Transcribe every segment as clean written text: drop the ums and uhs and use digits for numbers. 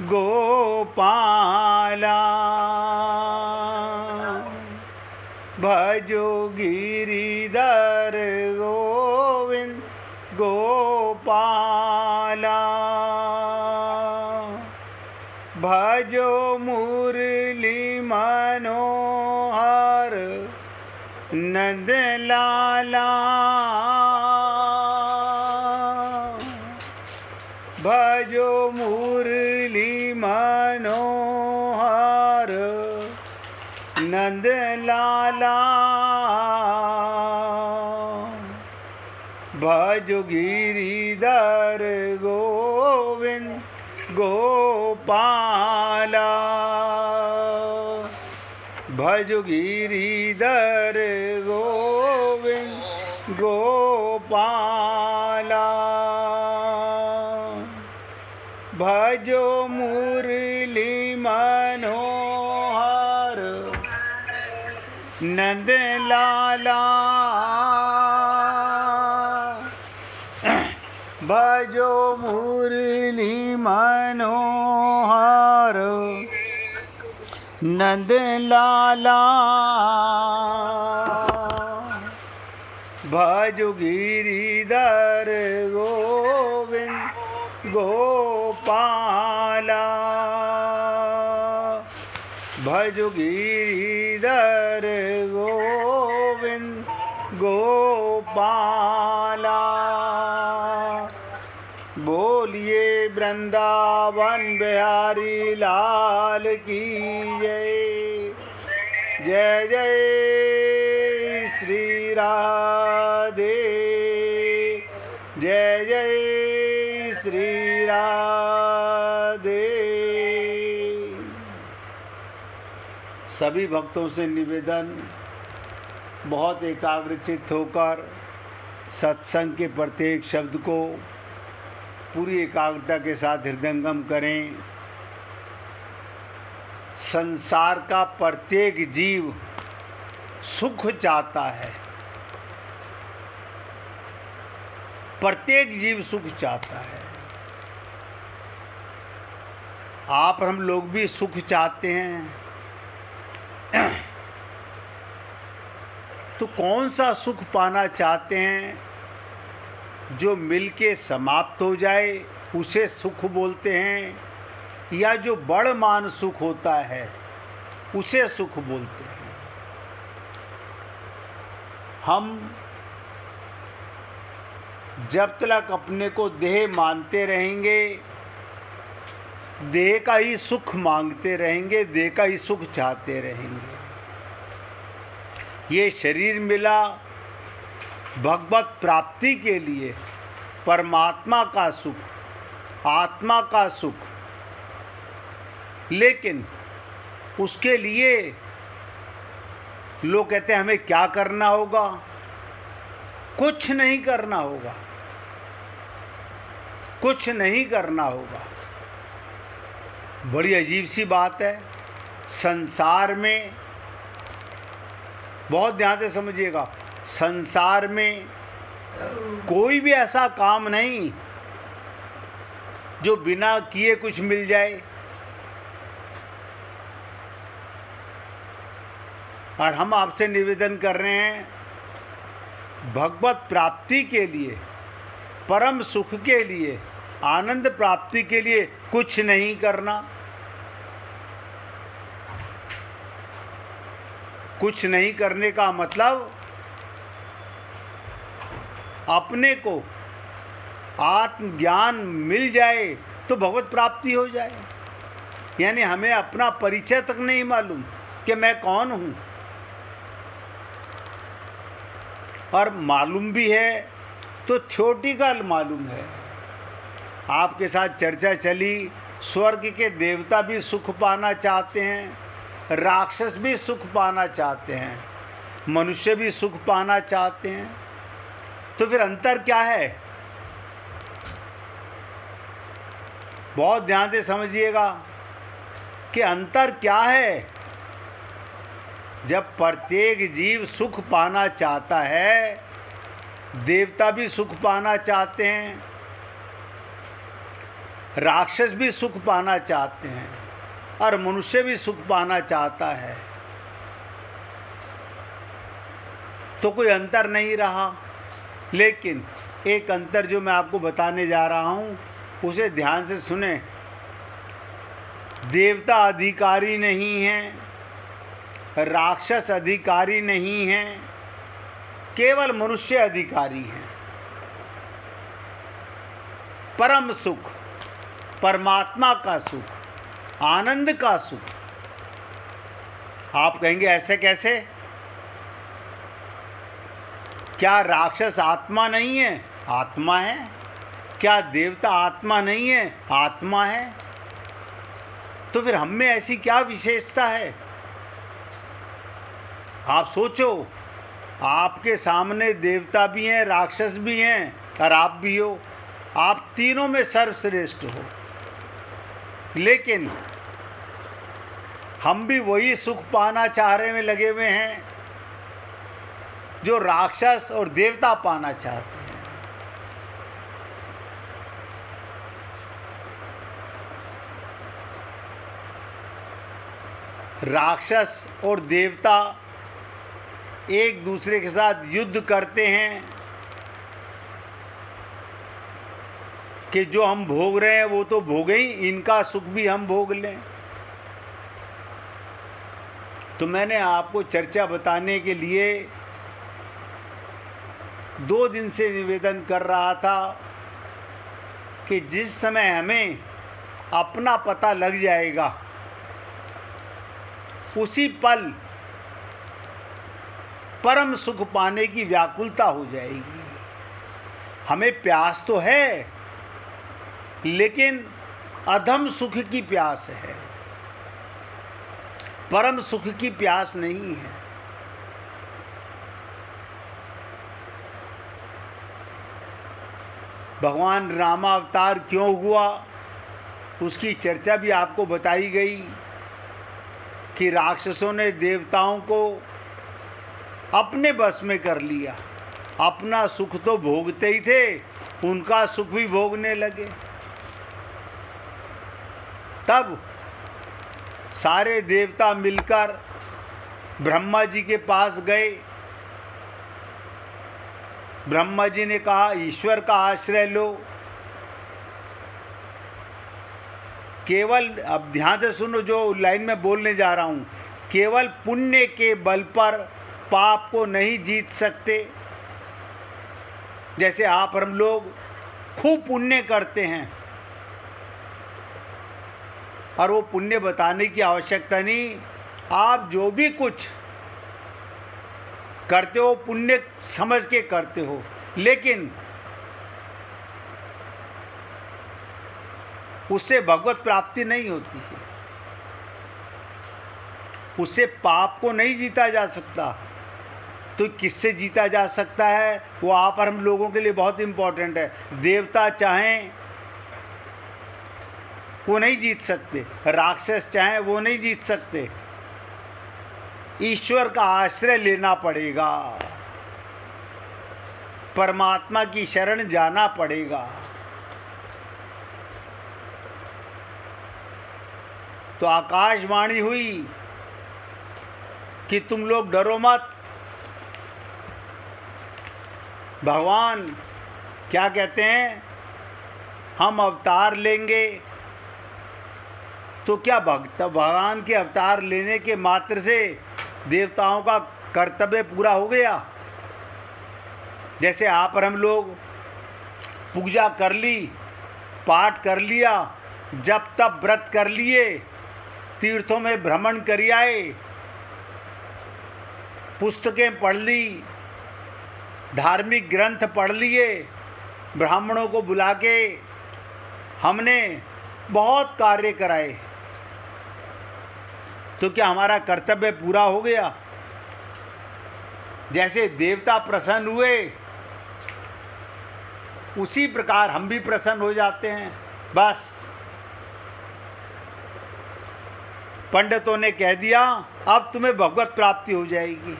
गोपाला भजो गिरिधर गोविंद गोपाला भजो मुरली मनोहर नंद लाला भजो मुरली मनोहर नंद लाला भजो गिरिधर गोविंद गोपाला भजो गिरिधर गोविंद गोपाला भजो मुरली मनोहर नंद लाला भजो मुरली मनोहर नंद लाला भजो गिरिधर गोविंद गोपाला भजो गिरिधर गोविंद गोपाला बोलिए वृंदावन बिहारी लाल की जय। जय जय श्री राधे जय जय श्री राधे। सभी भक्तों से निवेदन, बहुत एकाग्रचित्त होकर सत्संग के प्रत्येक शब्द को पूरी एकाग्रता के साथ हृदयंगम करें। संसार का प्रत्येक जीव सुख चाहता है, प्रत्येक जीव सुख चाहता है। आप और हम लोग भी सुख चाहते हैं। तो कौन सा सुख पाना चाहते हैं? जो मिलके समाप्त हो जाए उसे सुख बोलते हैं, या जो बड़मान सुख होता है उसे सुख बोलते हैं। हम जब तक अपने को देह मानते रहेंगे, देह का ही सुख मांगते रहेंगे, देह का ही सुख चाहते रहेंगे। ये शरीर मिला भगवत प्राप्ति के लिए, परमात्मा का सुख, आत्मा का सुख, लेकिन उसके लिए लोग कहते हैं हमें क्या करना होगा? कुछ नहीं करना होगा, कुछ नहीं करना होगा। बड़ी अजीब सी बात है। संसार में, बहुत ध्यान से समझिएगा, संसार में कोई भी ऐसा काम नहीं जो बिना किए कुछ मिल जाए। और हम आपसे निवेदन कर रहे हैं, भगवत प्राप्ति के लिए, परम सुख के लिए, आनंद प्राप्ति के लिए कुछ नहीं करना। कुछ नहीं करने का मतलब अपने को आत्मज्ञान मिल जाए तो भगवत प्राप्ति हो जाए। यानी हमें अपना परिचय तक नहीं मालूम कि मैं कौन हूँ, और मालूम भी है तो थ्योरेटिकल मालूम है। आपके साथ चर्चा चली, स्वर्ग के देवता भी सुख पाना चाहते हैं, राक्षस भी सुख पाना चाहते हैं, मनुष्य भी सुख पाना चाहते हैं। तो फिर अंतर क्या है? बहुत ध्यान से समझिएगा कि अंतर क्या है। जब प्रत्येक जीव सुख पाना चाहता है, देवता भी सुख पाना चाहते हैं, राक्षस भी सुख पाना चाहते हैं और मनुष्य भी सुख पाना चाहता है, तो कोई अंतर नहीं रहा। लेकिन एक अंतर जो मैं आपको बताने जा रहा हूँ उसे ध्यान से सुने। देवता अधिकारी नहीं हैं, राक्षस अधिकारी नहीं हैं, केवल मनुष्य अधिकारी हैं। परम सुख, परमात्मा का सुख, आनंद का सुख। आप कहेंगे ऐसे कैसे? क्या राक्षस आत्मा नहीं है? आत्मा है। क्या देवता आत्मा नहीं है? आत्मा है। तो फिर हम में ऐसी क्या विशेषता है? आप सोचो, आपके सामने देवता भी हैं, राक्षस भी हैं और आप भी हो। आप तीनों में सर्वश्रेष्ठ हो। लेकिन हम भी वही सुख पाना चाहने में लगे हुए हैं जो राक्षस और देवता पाना चाहते हैं। राक्षस और देवता एक दूसरे के साथ युद्ध करते हैं कि जो हम भोग रहे हैं वो तो भोगे ही, इनका सुख भी हम भोग लें। तो मैंने आपको चर्चा बताने के लिए 2 दिन से निवेदन कर रहा था कि जिस समय हमें अपना पता लग जाएगा उसी पल परम सुख पाने की व्याकुलता हो जाएगी। हमें प्यास तो है, लेकिन अधम सुख की प्यास है, परम सुख की प्यास नहीं है। भगवान रामावतार क्यों हुआ उसकी चर्चा भी आपको बताई गई कि राक्षसों ने देवताओं को अपने बस में कर लिया। अपना सुख तो भोगते ही थे, उनका सुख भी भोगने लगे। तब सारे देवता मिलकर ब्रह्मा जी के पास गए। ब्रह्मा जी ने कहा, ईश्वर का आश्रय लो। केवल, अब ध्यान से सुनो जो लाइन में बोलने जा रहा हूँ, केवल पुण्य के बल पर पाप को नहीं जीत सकते। जैसे आप और हम लोग खूब पुण्य करते हैं और वो पुण्य बताने की आवश्यकता नहीं। आप जो भी कुछ करते हो पुण्य समझ के करते हो, लेकिन उससे भगवत प्राप्ति नहीं होती है। उससे पाप को नहीं जीता जा सकता। तो किससे जीता जा सकता है वो आप और हम लोगों के लिए बहुत इंपॉर्टेंट है। देवता चाहें वो नहीं जीत सकते, राक्षस चाहें वो नहीं जीत सकते। ईश्वर का आश्रय लेना पड़ेगा, परमात्मा की शरण जाना पड़ेगा। तो आकाशवाणी हुई कि तुम लोग डरो मत। भगवान क्या कहते हैं, हम अवतार लेंगे। तो क्या भगवान के अवतार लेने के मात्र से देवताओं का कर्तव्य पूरा हो गया? जैसे आप और हम लोग पूजा कर ली, पाठ कर लिया, जप तप व्रत कर लिए, तीर्थों में भ्रमण कर आए, पुस्तकें पढ़ ली, धार्मिक ग्रंथ पढ़ लिए, ब्राह्मणों को बुला के हमने बहुत कार्य कराए, तो क्या हमारा कर्तव्य पूरा हो गया? जैसे देवता प्रसन्न हुए उसी प्रकार हम भी प्रसन्न हो जाते हैं। बस पंडितों ने कह दिया अब तुम्हें भगवत प्राप्ति हो जाएगी।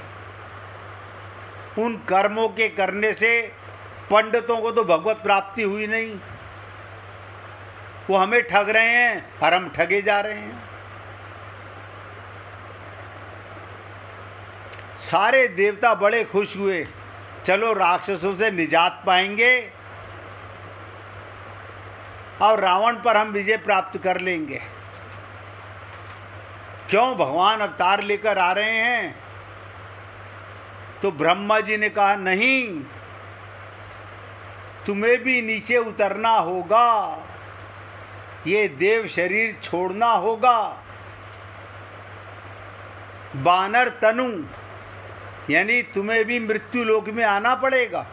उन कर्मों के करने से पंडितों को तो भगवत प्राप्ति हुई नहीं, वो हमें ठग रहे हैं और हम ठगे जा रहे हैं। सारे देवता बड़े खुश हुए, चलो राक्षसों से निजात पाएंगे और रावण पर हम विजय प्राप्त कर लेंगे। क्यों, भगवान अवतार लेकर आ रहे हैं। तो ब्रह्मा जी ने कहा, नहीं, तुम्हें भी नीचे उतरना होगा, ये देव शरीर छोड़ना होगा, बानर तनु, यानी तुम्हें भी मृत्यु लोक में आना पड़ेगा।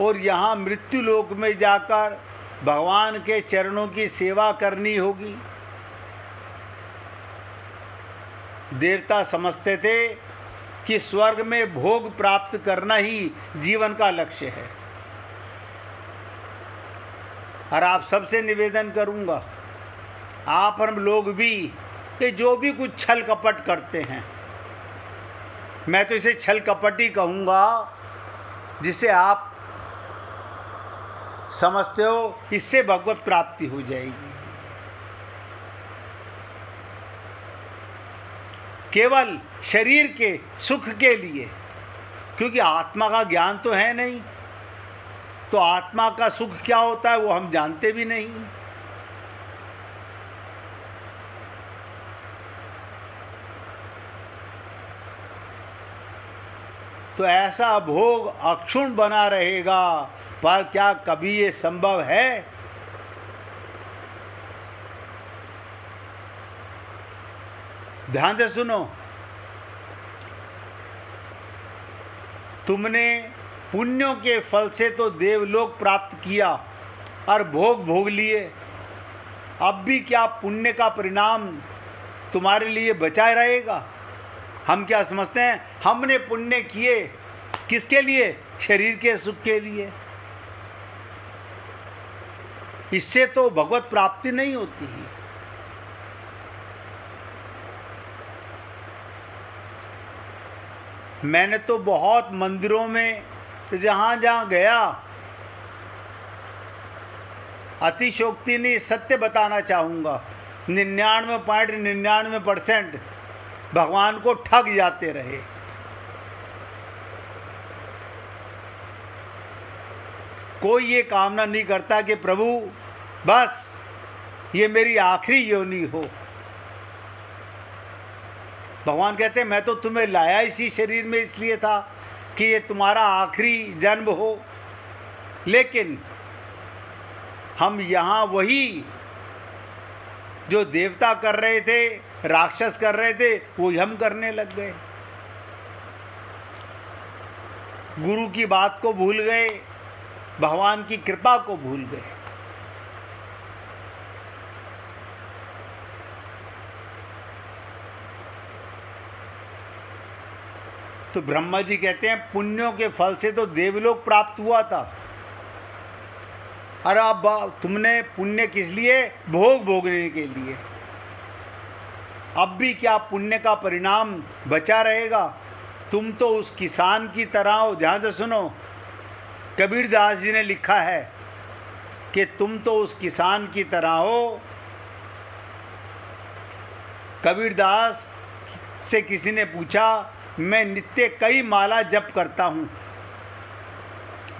और यहाँ मृत्यु लोक में जाकर भगवान के चरणों की सेवा करनी होगी। देवता समझते थे कि स्वर्ग में भोग प्राप्त करना ही जीवन का लक्ष्य है। और आप सबसे निवेदन करूंगा, आप हम लोग भी कि जो भी कुछ छल कपट करते हैं, मैं तो इसे छल कपट ही कहूँगा, जिसे आप समझते हो इससे भगवत प्राप्ति हो जाएगी। केवल शरीर के सुख के लिए, क्योंकि आत्मा का ज्ञान तो है नहीं, तो आत्मा का सुख क्या होता है वो हम जानते भी नहीं। तो ऐसा भोग अक्षुण्ण बना रहेगा, पर क्या कभी ये संभव है? ध्यान से सुनो, तुमने पुण्यों के फल से तो देवलोक प्राप्त किया और भोग भोग लिए, अब भी क्या पुण्य का परिणाम तुम्हारे लिए बचा रहेगा? हम क्या समझते हैं हमने पुण्य किए, किसके लिए? शरीर के सुख के लिए। इससे तो भगवत प्राप्ति नहीं होती है। मैंने तो बहुत मंदिरों में जहां जहां गया, अतिशोक्ति नहीं, सत्य बताना चाहूँगा, 99.99% भगवान को ठग जाते रहे। कोई ये कामना नहीं करता कि प्रभु बस ये मेरी आखिरी योनि हो। भगवान कहते हैं मैं तो तुम्हें लाया इसी शरीर में इसलिए था कि ये तुम्हारा आखिरी जन्म हो, लेकिन हम यहाँ वही जो देवता कर रहे थे, राक्षस कर रहे थे, वो हम करने लग गए। गुरु की बात को भूल गए, भगवान की कृपा को भूल गए। तो ब्रह्मा जी कहते हैं पुण्यों के फल से तो देवलोक प्राप्त हुआ था, और अब तुमने पुण्य किस लिए? भोग भोगने के लिए। अब भी क्या पुण्य का परिणाम बचा रहेगा? तुम तो उस किसान की तरह हो। ध्यान से सुनो, कबीरदास जी ने लिखा है कि तुम तो उस किसान की तरह हो। कबीरदास से किसी ने पूछा, मैं नित्य कई माला जप करता हूँ,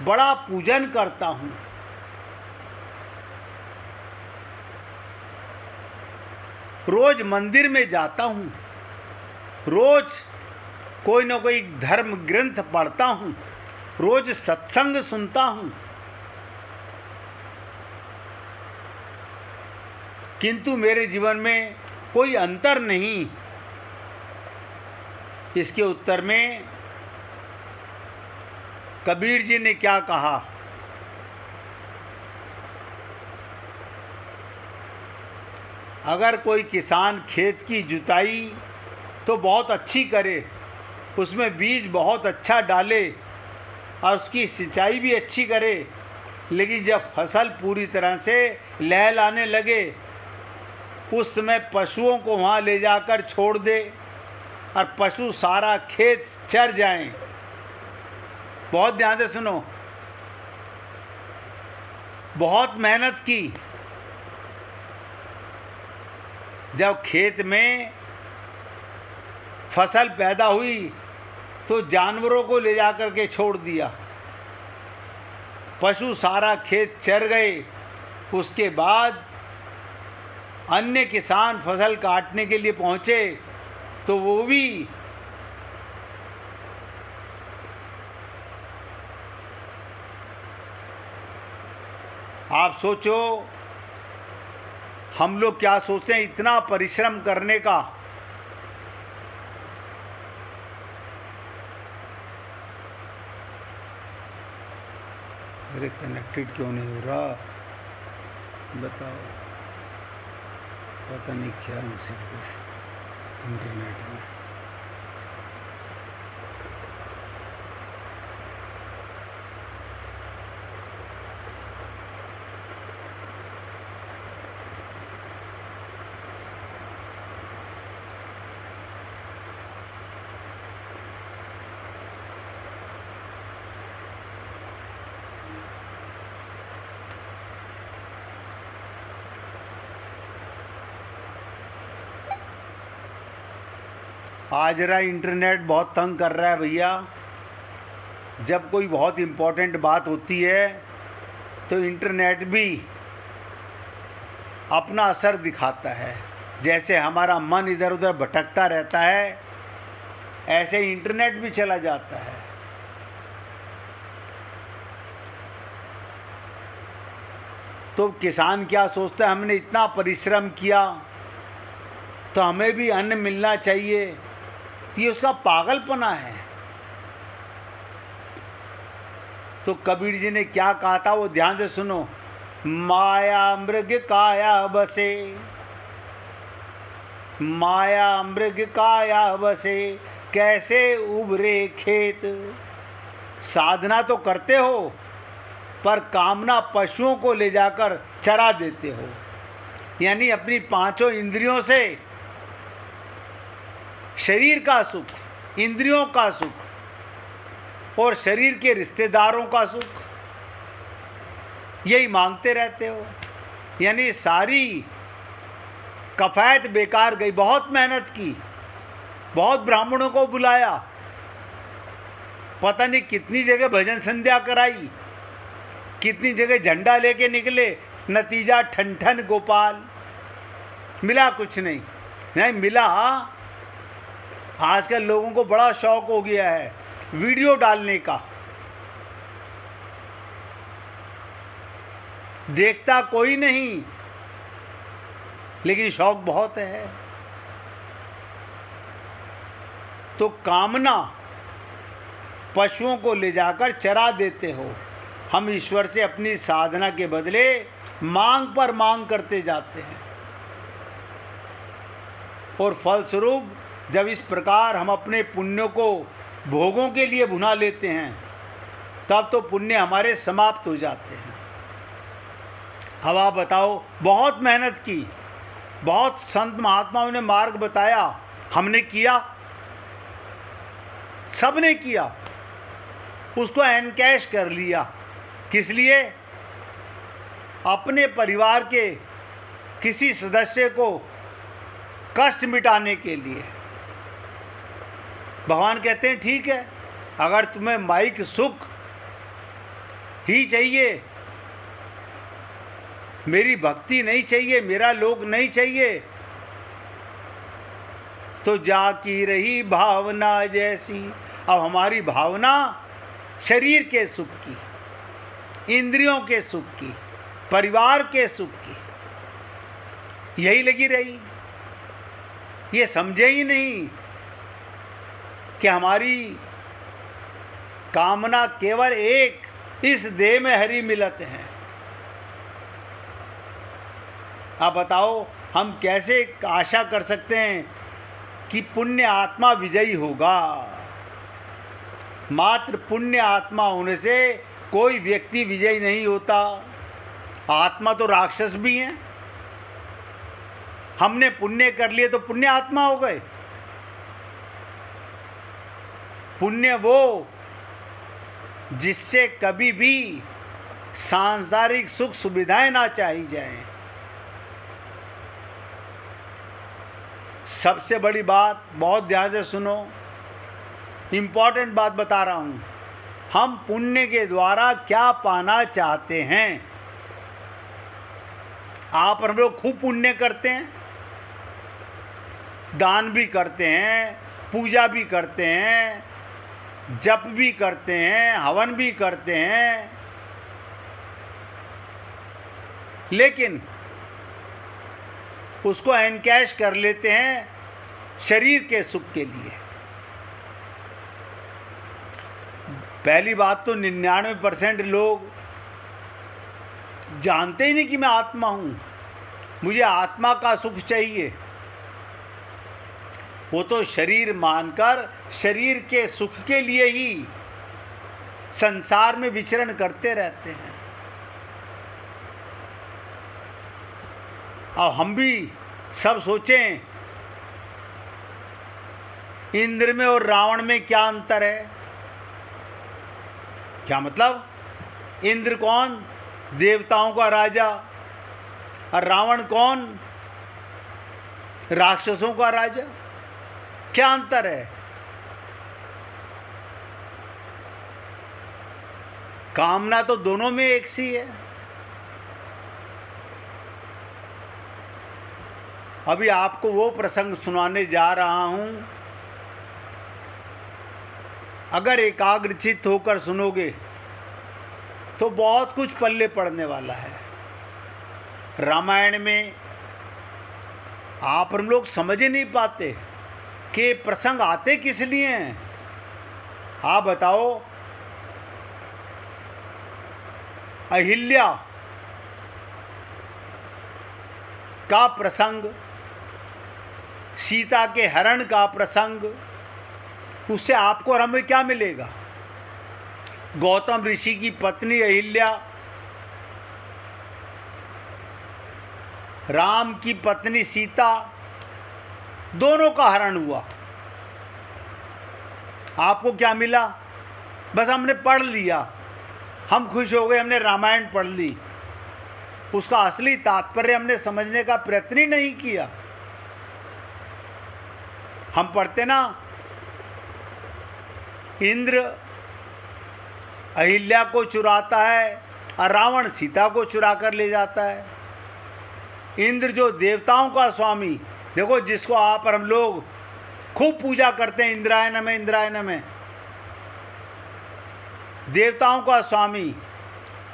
बड़ा पूजन करता हूँ, रोज मंदिर में जाता हूँ, रोज कोई ना कोई धर्म ग्रंथ पढ़ता हूँ, रोज सत्संग सुनता हूँ, किंतु मेरे जीवन में कोई अंतर नहीं। इसके उत्तर में कबीर जी ने क्या कहा? अगर कोई किसान खेत की जुताई तो बहुत अच्छी करे, उसमें बीज बहुत अच्छा डाले और उसकी सिंचाई भी अच्छी करे, लेकिन जब फसल पूरी तरह से लहलाने लगे उस समय पशुओं को वहाँ ले जाकर छोड़ दे और पशु सारा खेत चर जाएं। बहुत ध्यान से सुनो, बहुत मेहनत की। जब खेत में फसल पैदा हुई तो जानवरों को ले जा कर के छोड़ दिया, पशु सारा खेत चर गए। उसके बाद अन्य किसान फसल काटने के लिए पहुंचे तो वो भी आप सोचो, हम लोग क्या सोचते हैं इतना परिश्रम करने का। अरे कनेक्टेड क्यों नहीं हो रहा बताओ, पता नहीं क्या मुसीबत है इंटरनेट में। आज जरा इंटरनेट बहुत तंग कर रहा है भैया। जब कोई बहुत इम्पोर्टेंट बात होती है तो इंटरनेट भी अपना असर दिखाता है। जैसे हमारा मन इधर उधर भटकता रहता है, ऐसे इंटरनेट भी चला जाता है। तो किसान क्या सोचता है, हमने इतना परिश्रम किया तो हमें भी अन्न मिलना चाहिए। ये उसका पागलपना है। तो कबीर जी ने क्या कहा था वो ध्यान से सुनो। माया मृग काया बसे, माया मृग काया बसे, कैसे उभरे खेत। साधना तो करते हो पर कामना पशुओं को ले जाकर चरा देते हो। यानी अपनी पांचों इंद्रियों से शरीर का सुख, इंद्रियों का सुख और शरीर के रिश्तेदारों का सुख, यही मांगते रहते हो। यानी सारी कफायत बेकार गई। बहुत मेहनत की, बहुत ब्राह्मणों को बुलाया, पता नहीं कितनी जगह भजन संध्या कराई, कितनी जगह झंडा लेके निकले, नतीजा ठन ठन गोपाल। मिला कुछ नहीं। नहीं मिला। आजकल लोगों को बड़ा शौक हो गया है वीडियो डालने का। देखता कोई नहीं लेकिन शौक बहुत है। तो कामना पशुओं को ले जाकर चरा देते हो। हम ईश्वर से अपनी साधना के बदले मांग पर मांग करते जाते हैं और फलस्वरूप जब इस प्रकार हम अपने पुण्यों को भोगों के लिए भुना लेते हैं तब तो पुण्य हमारे समाप्त हो जाते हैं। अब आप बताओ, बहुत मेहनत की, बहुत संत महात्माओं ने मार्ग बताया, हमने किया, सबने किया, उसको एनकैश कर लिया। किस लिए? अपने परिवार के किसी सदस्य को कष्ट मिटाने के लिए। भगवान कहते हैं ठीक है, अगर तुम्हें माइक सुख ही चाहिए, मेरी भक्ति नहीं चाहिए, मेरा लोक नहीं चाहिए, तो जाकी रही भावना जैसी। अब हमारी भावना शरीर के सुख की, इंद्रियों के सुख की, परिवार के सुख की यही लगी रही। ये समझे ही नहीं कि हमारी कामना केवल एक, इस देह में हरि मिलत है। आप बताओ, हम कैसे आशा कर सकते हैं कि पुण्य आत्मा विजयी होगा? मात्र पुण्य आत्मा होने से कोई व्यक्ति विजयी नहीं होता। आत्मा तो राक्षस भी हैं। हमने पुण्य कर लिए तो पुण्य आत्मा हो गए। पुण्य वो जिससे कभी भी सांसारिक सुख सुविधाएं ना चाही जाएं। सबसे बड़ी बात, बहुत ध्यान से सुनो, इंपॉर्टेंट बात बता रहा हूं, हम पुण्य के द्वारा क्या पाना चाहते हैं। आप हम लोग खूब पुण्य करते हैं, दान भी करते हैं, पूजा भी करते हैं, जप भी करते हैं, हवन भी करते हैं, लेकिन उसको एनकैश कर लेते हैं शरीर के सुख के लिए। पहली बात तो 99% लोग जानते ही नहीं कि मैं आत्मा हूं, मुझे आत्मा का सुख चाहिए। वो तो शरीर मानकर शरीर के सुख के लिए ही संसार में विचरण करते रहते हैं। अब हम भी सब सोचें, इंद्र में और रावण में क्या अंतर है। क्या मतलब, इंद्र कौन? देवताओं का राजा। और रावण कौन? राक्षसों का राजा। क्या अंतर है? कामना तो दोनों में एक सी है। अभी आपको वो प्रसंग सुनाने जा रहा हूं, अगर एकाग्रचित्त होकर सुनोगे तो बहुत कुछ पल्ले पड़ने वाला है। रामायण में आप हम लोग समझ ही नहीं पाते कि प्रसंग आते किस लिए हैं। आप बताओ, अहिल्या का प्रसंग, सीता के हरण का प्रसंग, उससे आपको और हमें क्या मिलेगा? गौतम ऋषि की पत्नी अहिल्या, राम की पत्नी सीता, दोनों का हरण हुआ। आपको क्या मिला? बस हमने पढ़ लिया, हम खुश हो गए, हमने रामायण पढ़ ली। उसका असली तात्पर्य हमने समझने का प्रयत्न ही नहीं किया। हम पढ़ते ना, इंद्र अहिल्या को चुराता है और रावण सीता को चुरा कर ले जाता है। इंद्र जो देवताओं का स्वामी, देखो जिसको आप और हम लोग खूब पूजा करते हैं, इंद्रायण में, इंद्रायण में, देवताओं का स्वामी,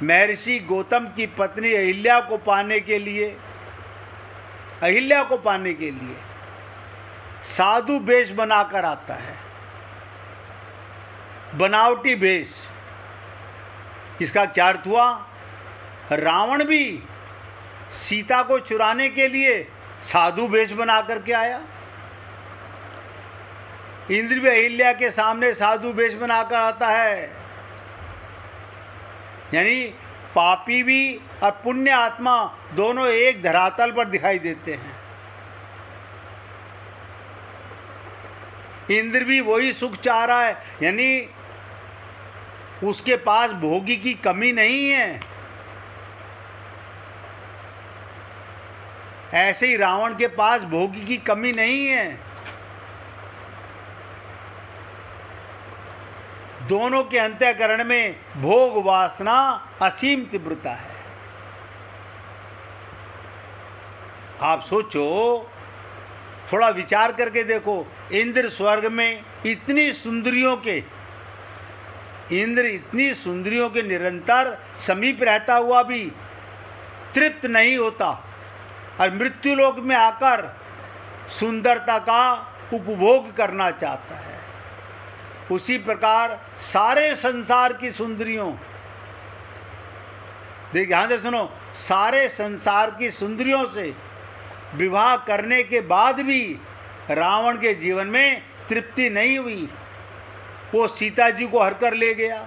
महर्षि गौतम की पत्नी अहिल्या को पाने के लिए, अहिल्या को पाने के लिए साधु वेश बनाकर आता है, बनावटी वेश। इसका क्या अर्थ हुआ? रावण भी सीता को चुराने के लिए साधु वेश बना करके आया, इंद्र भी अहिल्या के सामने साधु वेश बनाकर आता है। यानी पापी भी और पुण्य आत्मा दोनों एक धरातल पर दिखाई देते हैं। इंद्र भी वही सुख चाह रहा है, यानी उसके पास भोगी की कमी नहीं है। ऐसे ही रावण के पास भोगी की कमी नहीं है। दोनों के अंतःकरण में भोग वासना असीम तीव्रता है। आप सोचो, थोड़ा विचार करके देखो, इंद्र स्वर्ग में इतनी सुंदरियों के, इंद्र इतनी सुंदरियों के निरंतर समीप रहता हुआ भी तृप्त नहीं होता और मृत्युलोक में आकर सुंदरता का उपभोग करना चाहता है। उसी प्रकार सारे संसार की सुंदरियों, देखिए ध्यान से सुनो, सारे संसार की सुंदरियों से विवाह करने के बाद भी रावण के जीवन में तृप्ति नहीं हुई। वो सीता जी को हर कर ले गया।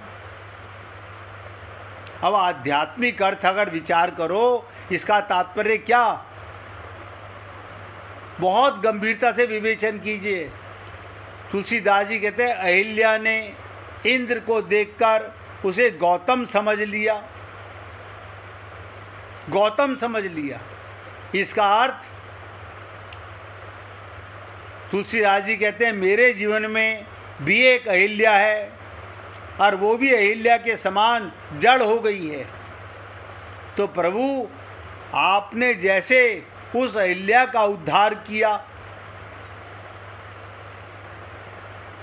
अब आध्यात्मिक अर्थ अगर विचार करो, इसका तात्पर्य क्या? बहुत गंभीरता से विवेचन कीजिए। तुलसीदास जी कहते हैं, अहिल्या ने इंद्र को देखकर उसे गौतम समझ लिया। गौतम समझ लिया। इसका अर्थ तुलसीदास जी कहते हैं मेरे जीवन में भी एक अहिल्या है और वो भी अहिल्या के समान जड़ हो गई है। तो प्रभु आपने जैसे उस अहिल्या का उद्धार किया,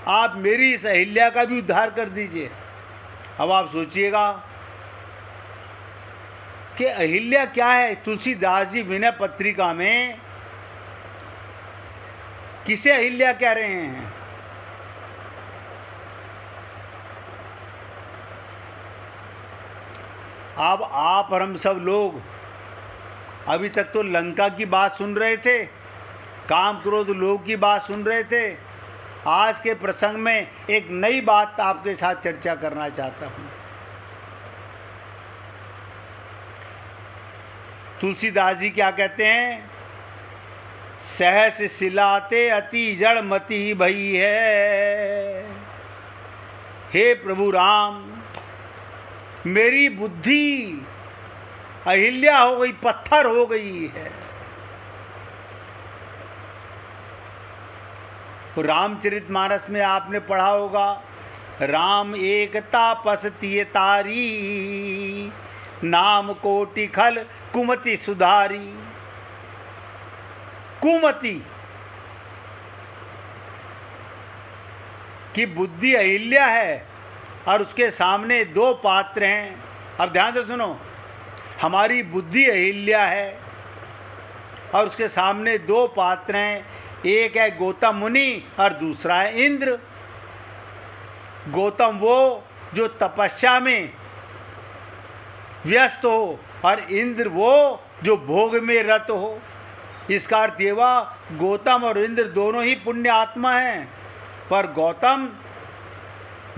आप मेरी इस अहिल्या का भी उद्धार कर दीजिए। अब आप सोचिएगा कि अहिल्या क्या है। तुलसीदास जी विनय पत्रिका में किसे अहिल्या कह रहे हैं? अब आप और हम सब लोग अभी तक तो लंका की बात सुन रहे थे, काम क्रोध लोभ की बात सुन रहे थे। आज के प्रसंग में एक नई बात आपके साथ चर्चा करना चाहता हूं। तुलसीदास जी क्या कहते हैं? सहस सिलाते अति जड़ मति भई है। हे प्रभु राम, मेरी बुद्धि अहिल्या हो गई, पत्थर हो गई है। रामचरितमानस में आपने पढ़ा होगा, राम एक तापस तिय तारी, नाम कोटि खल कुमति सुधारी। कुमति की बुद्धि अहिल्या है और उसके सामने दो पात्र हैं। अब ध्यान से सुनो, हमारी बुद्धि अहिल्या है और उसके सामने दो पात्र हैं। एक है गौतम मुनि और दूसरा है इंद्र। गौतम वो जो तपस्या में व्यस्त हो और इंद्र वो जो भोग में रत हो। इसका अर्थ ये हुआ, गौतम और इंद्र दोनों ही पुण्य आत्मा हैं, पर गौतम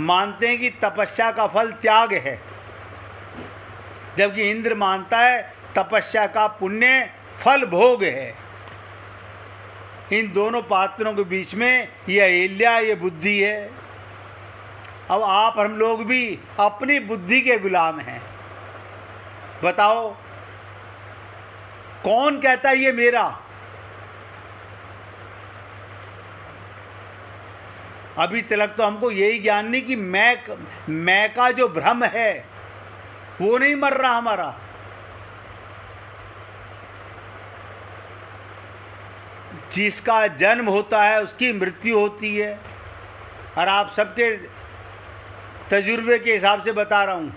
मानते हैं कि तपस्या का फल त्याग है, जबकि इंद्र मानता है तपस्या का पुण्य फल भोग है। इन दोनों पात्रों के बीच में ये अहिल्या, ये बुद्धि है। अब आप हम लोग भी अपनी बुद्धि के गुलाम हैं। बताओ कौन कहता है ये मेरा? अभी तक तो हमको यही ज्ञान नहीं कि मैं का जो भ्रम है वो नहीं मर रहा हमारा। जिसका जन्म होता है उसकी मृत्यु होती है। और आप सबके तजुर्बे के हिसाब से बता रहा हूं,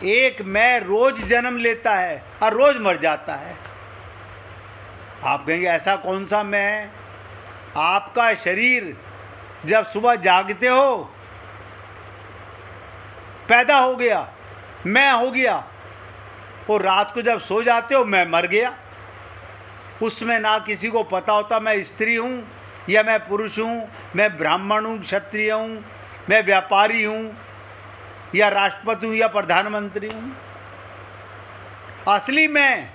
एक मैं रोज जन्म लेता है और रोज मर जाता है। आप कहेंगे ऐसा कौन सा मैं है? आपका शरीर जब सुबह जागते हो पैदा हो गया, मैं हो गया, और रात को जब सो जाते हो मैं मर गया। उसमें ना किसी को पता होता मैं स्त्री हूँ या मैं पुरुष हूँ, मैं ब्राह्मण हूँ, क्षत्रिय हूँ, मैं व्यापारी हूँ या राष्ट्रपति हूँ या प्रधानमंत्री हूँ। असली मैं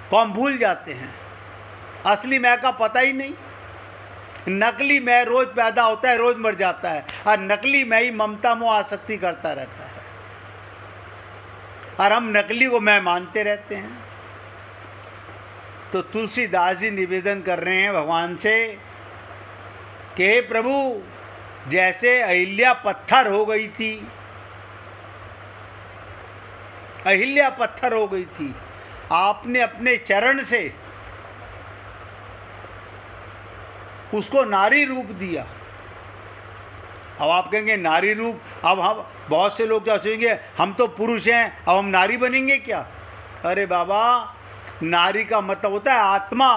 को हम भूल जाते हैं। असली मैं का पता ही नहीं। नकली मैं रोज पैदा होता है, रोज मर जाता है, और नकली मैं ही ममता मोह आसक्ति करता रहता है, और हम नकली को मैं मानते रहते हैं। तो तुलसीदास जी निवेदन कर रहे हैं भगवान से कि हे प्रभु, जैसे अहिल्या पत्थर हो गई थी, अहिल्या पत्थर हो गई थी, आपने अपने चरण से उसको नारी रूप दिया। अब आप कहेंगे नारी रूप, अब हम बहुत से लोग क्या सोचेंगे हम तो पुरुष हैं, अब हम नारी बनेंगे क्या? अरे बाबा, नारी का मतलब होता है आत्मा।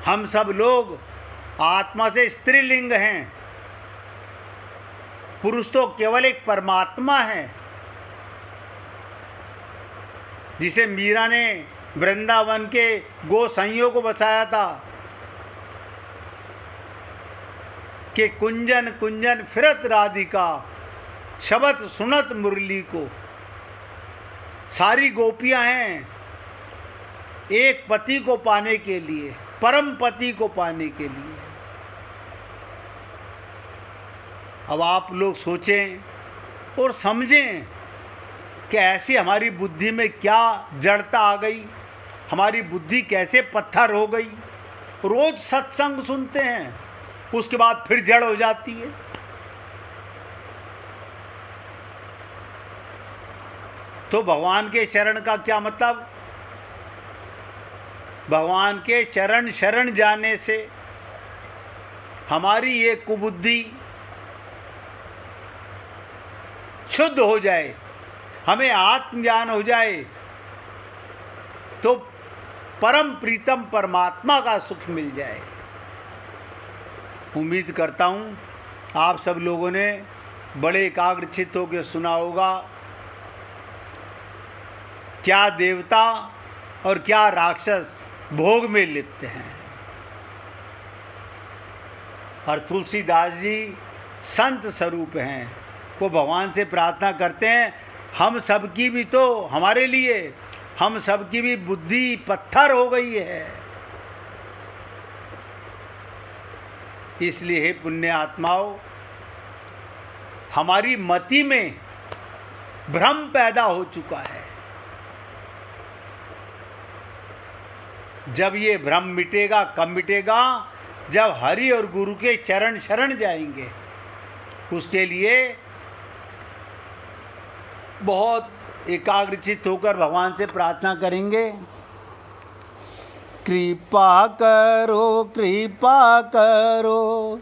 हम सब लोग आत्मा से स्त्रीलिंग हैं। पुरुष तो केवल एक परमात्मा है, जिसे मीरा ने वृंदावन के गोसाइयों को बचाया था कि कुंजन कुंजन फिरत राधिका, शब्द सुनत मुरली को। सारी गोपियां हैं एक पति को पाने के लिए, परम पति को पाने के लिए। अब आप लोग सोचें और समझें कि ऐसी हमारी बुद्धि में क्या जड़ता आ गई, हमारी बुद्धि कैसे पत्थर हो गई। रोज सत्संग सुनते हैं, उसके बाद फिर जड़ हो जाती है। तो भगवान के चरण का क्या मतलब? भगवान के चरण शरण जाने से हमारी ये कुबुद्धि शुद्ध हो जाए, हमें आत्मज्ञान हो जाए, तो परम प्रीतम परमात्मा का सुख मिल जाए। उम्मीद करता हूँ आप सब लोगों ने बड़े एकाग्रचित्त होकर सुना होगा। क्या देवता और क्या राक्षस भोग में लिप्त हैं, और तुलसीदास जी संत स्वरूप हैं। वो भगवान से प्रार्थना करते हैं, हम सबकी भी तो, हमारे लिए हम सबकी भी बुद्धि पत्थर हो गई है, इसलिए हे पुण्य आत्माओं, हमारी मति में भ्रम पैदा हो चुका है। जब ये भ्रम मिटेगा, कब मिटेगा? जब हरि और गुरु के चरण शरण जाएंगे। उसके लिए बहुत एकाग्रचित्त होकर भगवान से प्रार्थना करेंगे। कृपा करो, कृपा करो,